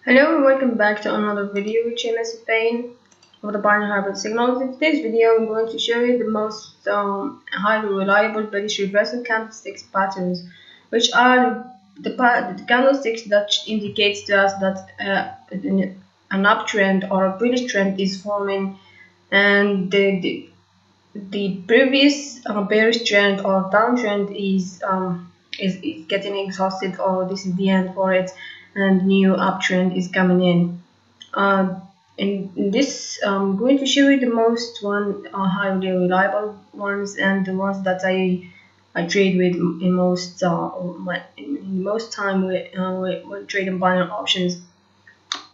Hello and welcome back to another video with HMS Pain of the binary hybrid signals. In today's video, I'm going to show you the most highly reliable bullish reversal candlesticks patterns, which are the candlesticks that indicates to us that an uptrend or a bullish trend is forming, and the previous bearish trend or downtrend is getting exhausted, or this is the end for it, and new uptrend is coming in. In this, I'm going to show you the most highly reliable ones and the ones that I trade with in most time when trading binary options.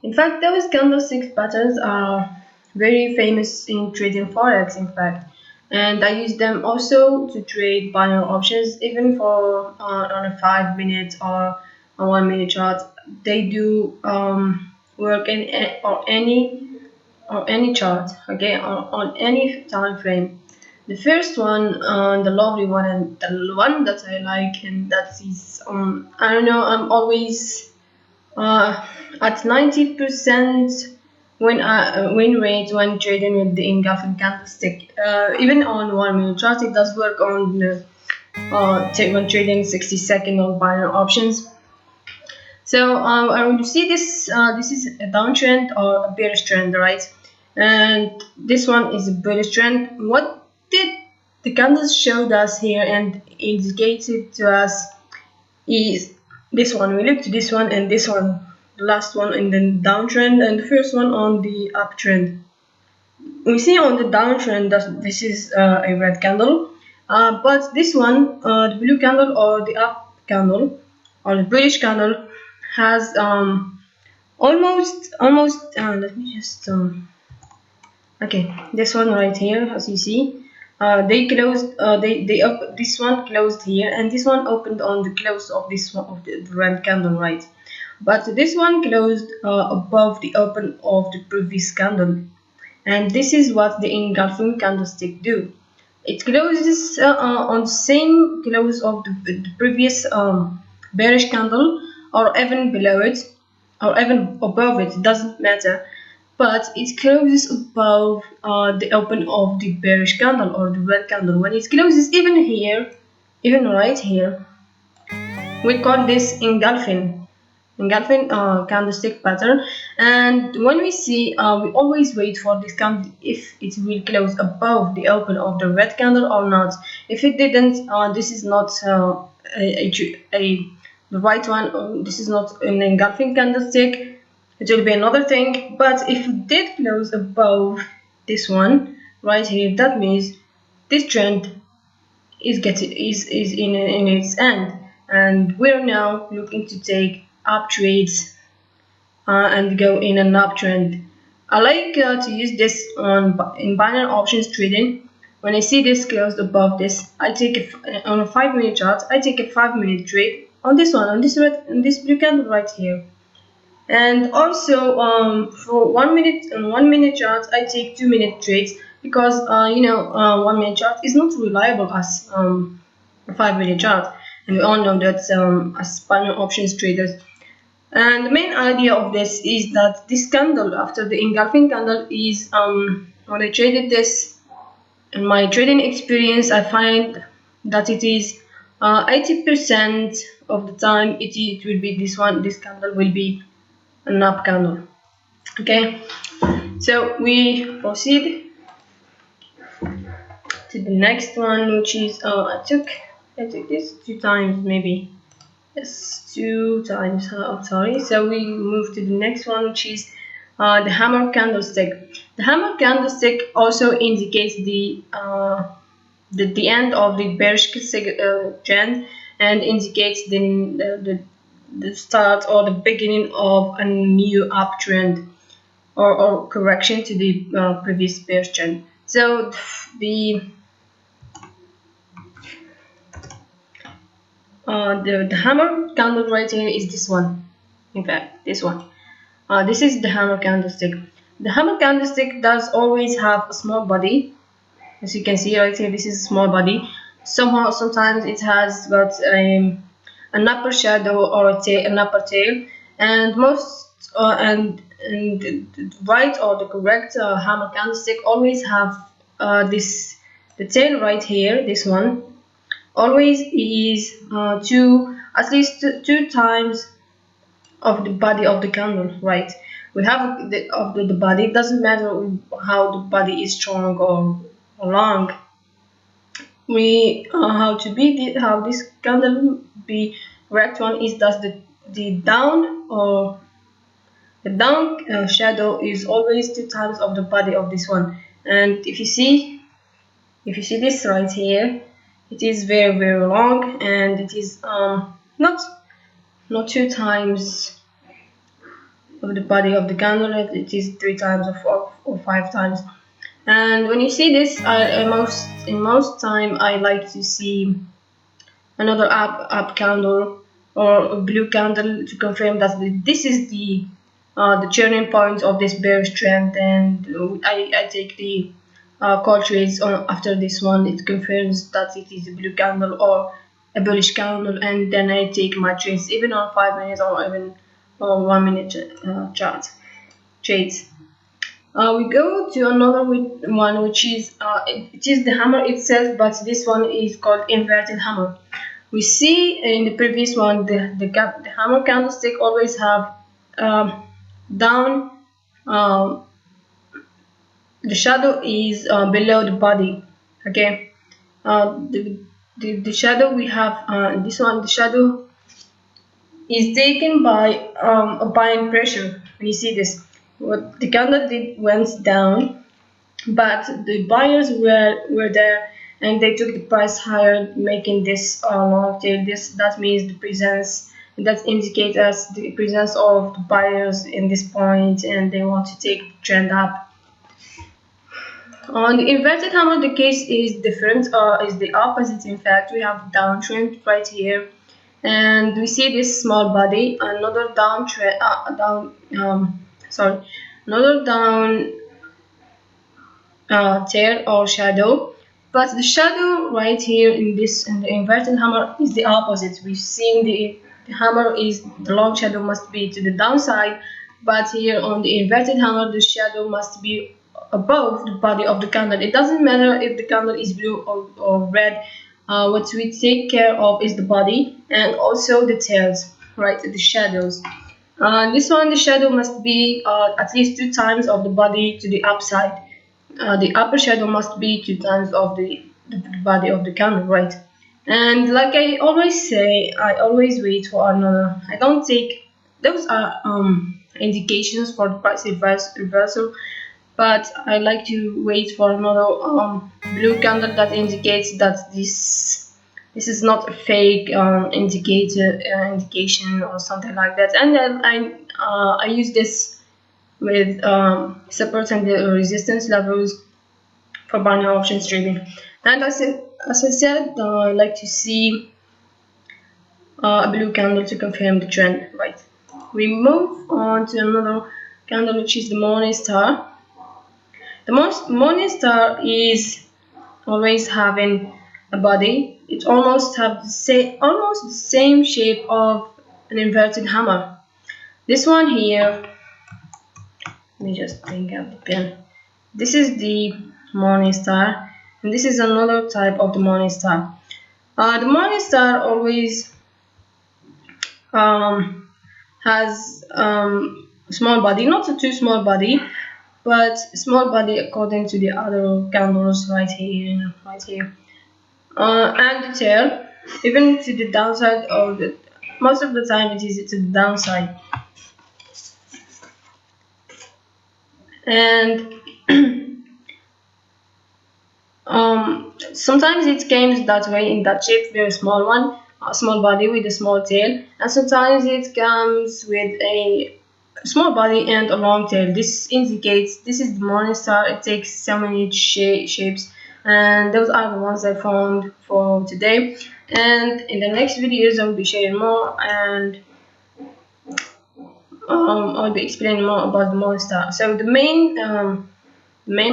In fact, those candlestick patterns are very famous in trading forex, in fact, and I use them also to trade binary options, even for on a 5 minute or a 1 minute chart. They do work in any chart, okay, on any time frame. The first one, the lovely one, and the one that I like, and that is I don't know, I'm always at 90% win rate when trading with the engulfing candlestick. Even on 1 minute chart, it does work on when trading 60-second or binary options. So I want to see this. This is a downtrend or a bearish trend, right? And this one is a bullish trend. What did the candles showed us here and indicated to us is this one. We look to this one and this one, the last one in the downtrend, and the first one on the uptrend. We see on the downtrend that this is a red candle, but this one, the blue candle or the up candle or the bullish candle, has almost let me just okay, this one right here, as you see, they closed this one closed here, and this one opened on the close of this one of the red candle, right? But this one closed above the open of the previous candle, and this is what the engulfing candlestick do. It closes on the same close of the previous bearish candle, or even below it, or even above it, doesn't matter, but it closes above the open of the bearish candle or the red candle. When it closes even here, even right here, we call this engulfing candlestick pattern. And when we see, we always wait for this candle if it will close above the open of the red candle or not. If it didn't, this is not the right one. This is not an engulfing candlestick. It will be another thing. But if it did close above this one right here, that means this trend is in its end, and we're now looking to take up trades and go in an uptrend. I like to use this in binary options trading. When I see this closed above this, I take on a 5 minute chart. I take a 5 minute trade on this one, on this blue candle right here. And also for 1 minute on 1 minute chart, I take 2 minute trades, because 1 minute chart is not reliable as a 5 minute chart, and we all know that as binary options traders. And the main idea of this is that this candle after the engulfing candle is when I traded this, in my trading experience, I find that it is 80% of the time it will be this one. This candle will be an up candle. Okay, so we proceed to the next one, which is I took this 2 times, maybe. Yes, 2 times. Sorry. So we move to the next one, which is the hammer candlestick. The hammer candlestick also indicates the end of the bearish trend, and indicates the start or the beginning of a new uptrend or correction to the previous bearish trend. So the hammer candle right here is this one. In fact, this one. This is the hammer candlestick. The hammer candlestick does always have a small body. As you can see right here, this is a small body. Sometimes it has got an upper shadow or an upper tail, and most and the right or the correct hammer candlestick always have this the tail right here. This one always is two at least two times of the body of the candle, right? We have the body. It doesn't matter how the body is strong or long. We how to be how this candle be correct one is that the down or the down shadow is always two times of the body of this one. And if you see this right here, it is very long, and it is not two times of the body of the candle. It is three times or five times. And when you see this, in most time I like to see another up candle or a blue candle to confirm that this is the turning point of this bearish trend, and I take the call trades on after this one. It confirms that it is a blue candle or a bullish candle, and then I take my trades even on 5 minutes or even 1 minute chart trades. We go to another one, which is it is the hammer itself, but this one is called inverted hammer. We see in the previous one the hammer candlestick always have down. The shadow is below the body. Okay, the shadow we have this one. The shadow is taken by a buying pressure. When you see this, what the candle did went down, but the buyers were there and they took the price higher, making this long tail. That means the presence, that indicates us the presence of the buyers in this point, and they want to take the trend up. On the inverted hammer, the case is different, is the opposite. In fact, we have downtrend right here, and we see this small body, another downtrend, another down tail or shadow. But the shadow right here in the inverted hammer is the opposite. We've seen the hammer is the long shadow must be to the downside, but here on the inverted hammer the shadow must be above the body of the candle. It doesn't matter if the candle is blue or red. What we take care of is the body and also the tails, right? The shadows. This one, the shadow must be at least two times of the body to the upside. The upper shadow must be two times of the body of the candle, right? And like I always say, I always wait for another. I don't take those are indications for the price reversal, but I like to wait for another blue candle that indicates that this is not a fake indication or something like that. And then I use this with support and resistance levels for binary options trading. And as I said, I like to see a blue candle to confirm the trend, right? We move on to another candle, which is the morning star. The morning star is always having a body. It almost have almost the same shape of an inverted hammer. This one here, let me just bring out the pen. This is the morning star, and this is another type of the morning star. The morning star always has small body, not a too small body, but small body according to the other candles right here, and the tail, even to the downside of the. Most of the time, it is to the downside, and sometimes it comes that way in that shape, very small one, a small body with a small tail, and sometimes it comes with a small body and a long tail. This indicates this is the morning star. It takes so many shapes, and those are the ones I found for today. And in the next videos I'll be sharing more, and I'll be explaining more about the morning star. So the main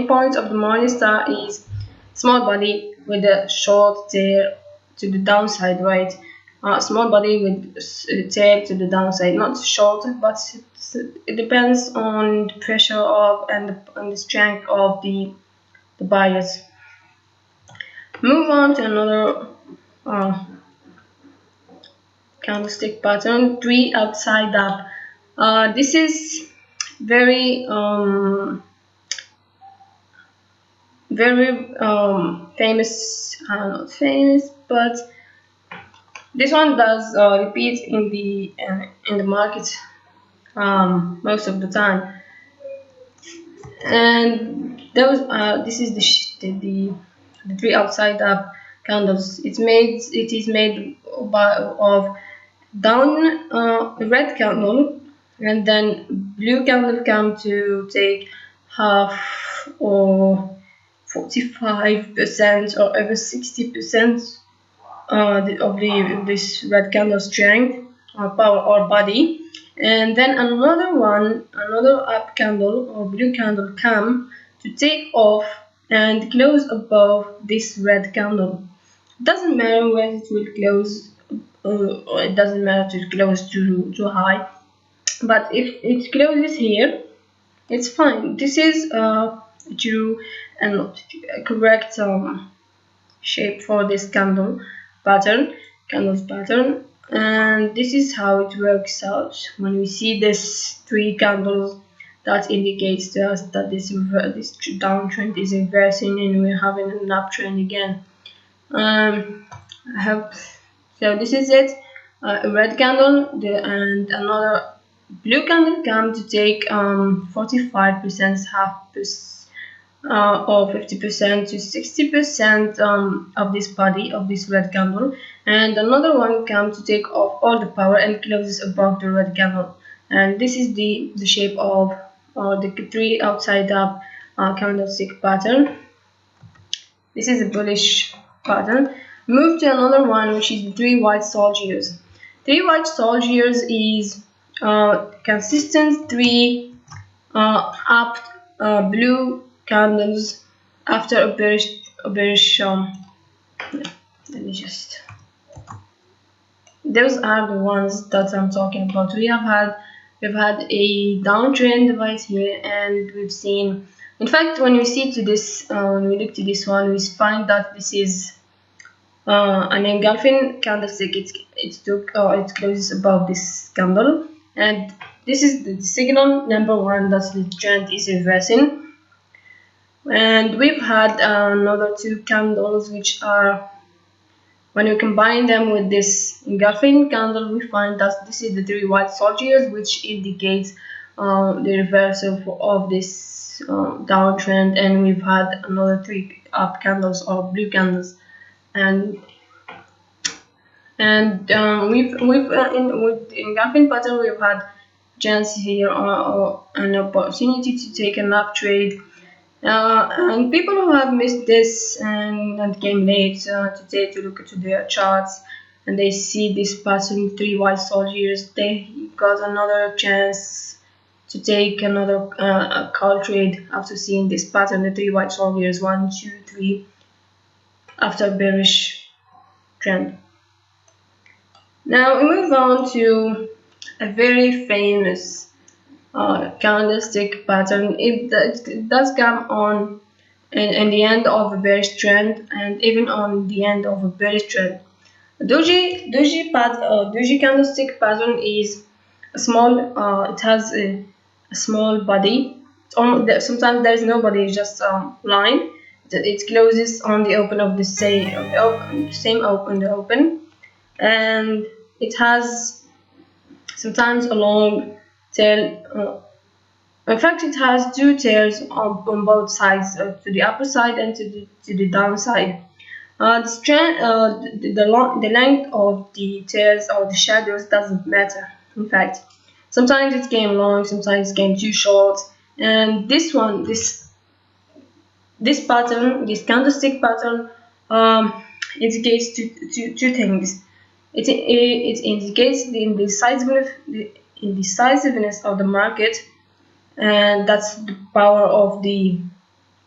point of the morning star is small body with a short tail to the downside, right? Small body with tail to the downside, not short but it depends on the pressure of and the strength of the buyers. Move on to another candlestick pattern, 3 upside up. This is very famous, not famous, but this one does repeat in the market most of the time. And this is the 3 upside up candles. It is made of down red candle, and then blue candle come to take half or 45% or over 60% of this red candle strength or power or body, and then another up candle or blue candle come to take off and close above this red candle. It doesn't matter where it will close, or it doesn't matter to close too high, but if it closes here, it's fine. This is true and correct shape for this candles pattern, and this is how it works out. When we see this 3 candles, that indicates to us that this downtrend is reversing and we're having an uptrend again. I hope so. This is it. A red candle and another blue candle come to take 45%, half or 50% to 60% of this body of this red candle, and another one comes to take off all the power and closes above the red candle. And this is the shape of the 3 outside up candlestick pattern. This is a bullish pattern. Move to another one, which is the 3 white soldiers. 3 white soldiers is consistent 3 up blue candles after a bearish let me just, those are the ones that I'm talking about. We've had a downtrend right here, and we've seen, in fact, when we see to this when we look to this one, we find that this is an engulfing candlestick. It closes above this candle, and this is the signal number 1 that the trend is reversing. And we've had another 2 candles, which are, when we combine them with this engulfing candle, we find that this is the 3 white soldiers, which indicates the reversal of this downtrend. And we've had another 3 up candles or blue candles, and with engulfing pattern, we've had chance here or an opportunity to take an up trade. And people who have missed this and came late to look at their charts, and they see this pattern 3 white soldiers, they got another chance to take another call trade after seeing this pattern, the 3 white soldiers, 1, 2, 3, after bearish trend. Now we move on to a very famous candlestick pattern. It does come on in the end of a bearish trend, and even on the end of a bearish trend. Doji candlestick pattern is a small. It has a small body. Sometimes there is no body, it's just a line. It closes on the open of the same open, and it has sometimes a long tail. In fact, it has 2 tails on both sides, to the upper side and to the downside. The length of the tails or the shadows doesn't matter. In fact, sometimes it came long, sometimes it came too short. And this pattern, this candlestick pattern, indicates two things. It indicates the indecisiveness of the market, and that's the power of the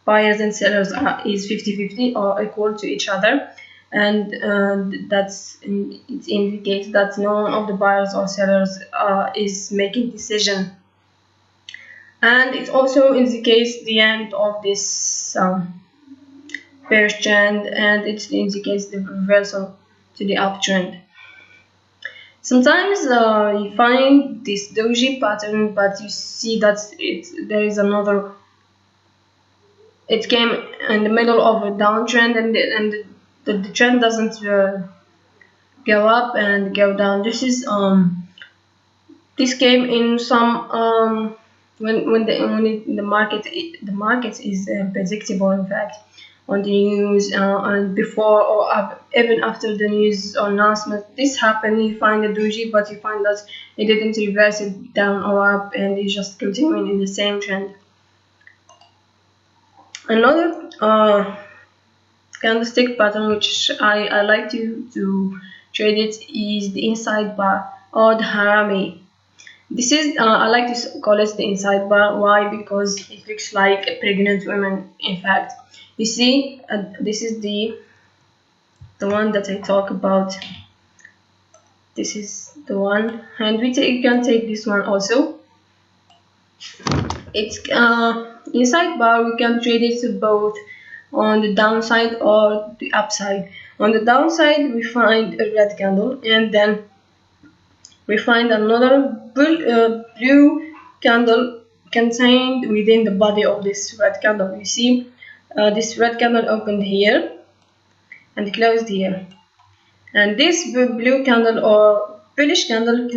buyers and sellers is 50-50 or equal to each other, and it indicates that none of the buyers or sellers is making decision and it also indicates the end of this bearish trend, and it indicates the reversal to the uptrend. Sometimes you find this doji pattern, but you see that there is another. It came in the middle of a downtrend, and the trend doesn't go up and go down. This came in some the market is predictable, in fact, on the news, and before or even after the news announcement. This happened. You find a doji, but you find that it didn't reverse it down or up, and it's just continuing in the same trend. Another candlestick pattern which I like to trade it is the inside bar or the harami. This is I like to call it the inside bar. Why? Because it looks like a pregnant woman. In fact, you see, this is the one that I talk about. This is the one, and you can take this one also. It's inside bar. We can trade it both on the downside or the upside. On the downside, we find a red candle, and then we find another blue candle contained within the body of this red candle. You see, this red candle opened here and closed here, and this blue candle or bullish candle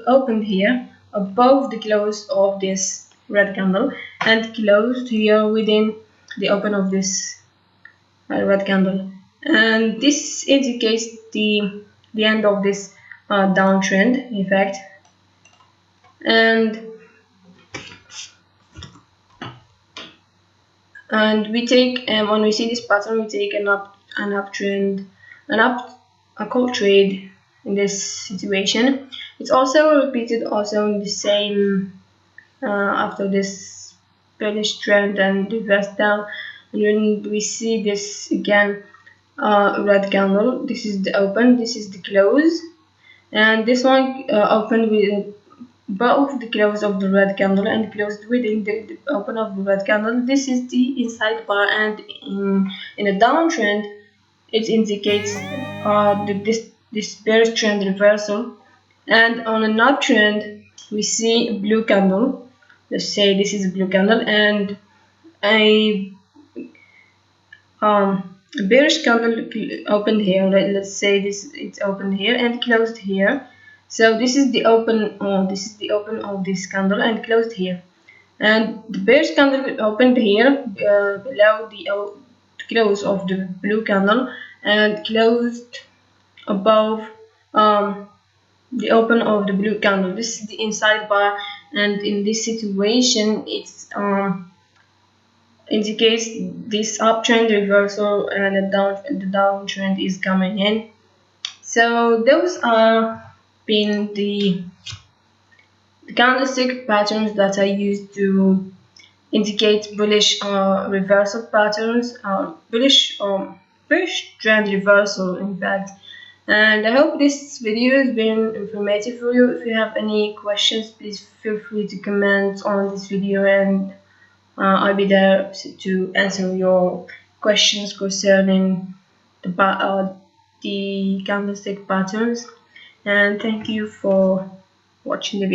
opened here above the close of this red candle and closed here within the open of this red candle, and this indicates the end of this downtrend, in fact. And we take when we see this pattern, we take an uptrend, a call trade in this situation. It's also repeated also in the same after this bearish trend and reverse down, and when we see this again red candle, this is the open, this is the close, and this one opened with both the close of the red candle and closed within the open of the red candle. This is the inside bar, and in a downtrend it indicates this bearish trend reversal, and on an uptrend we see a blue candle. Let's say this is a blue candle and a bearish candle opened here. Let's say it's opened here and closed here. So this is the open of this candle and closed here, and the bearish candle opened here below the close of the blue candle and closed above the open of the blue candle. This is the inside bar, and in this situation it's indicates this uptrend reversal, and the downtrend is coming in. So those are been the candlestick patterns that I use to indicate bullish reversal patterns, bullish trend reversal, in fact. And I hope this video has been informative for you. If you have any questions, please feel free to comment on this video, and I'll be there to answer your questions concerning the candlestick patterns. And thank you for watching the video.